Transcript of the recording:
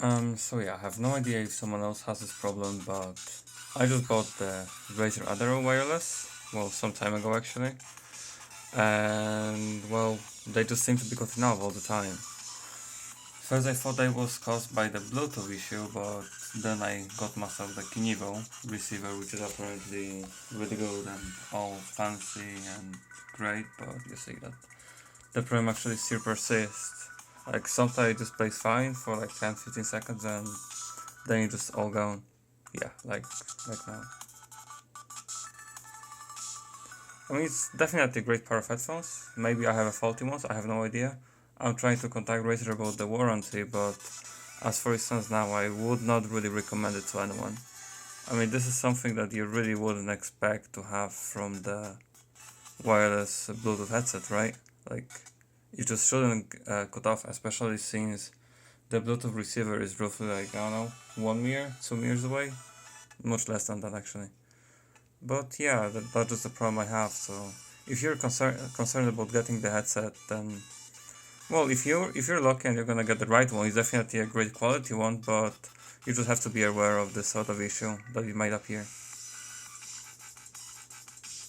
So yeah, I have no idea if someone else has this problem, but I just bought the Razer Adaro wireless, well, some time ago actually, and well, they just seem to be cutting off all the time. First I thought that was caused by the Bluetooth issue, but then I got myself the Kinivo receiver, which is apparently really good and all fancy and great, but you see that the problem actually still persists. Like sometimes it just plays fine for like 10-15 seconds and then it just all gone. Yeah, like now. I mean, it's definitely a great pair of headphones. Maybe I have a faulty ones, I have no idea. I'm trying to contact Razer about the warranty, but as for instance now, I would not really recommend it to anyone. I mean, this is something that you really wouldn't expect to have from the wireless Bluetooth headset, right? Like, you just shouldn't cut off, especially since the Bluetooth receiver is roughly like, I don't know, 1 meter, 2 meters away. Much less than that actually. But yeah, that's just the problem I have. So if you're concerned about getting the headset, then well, if you're lucky and you're gonna get the right one, it's definitely a great quality one. But you just have to be aware of this sort of issue that it might appear.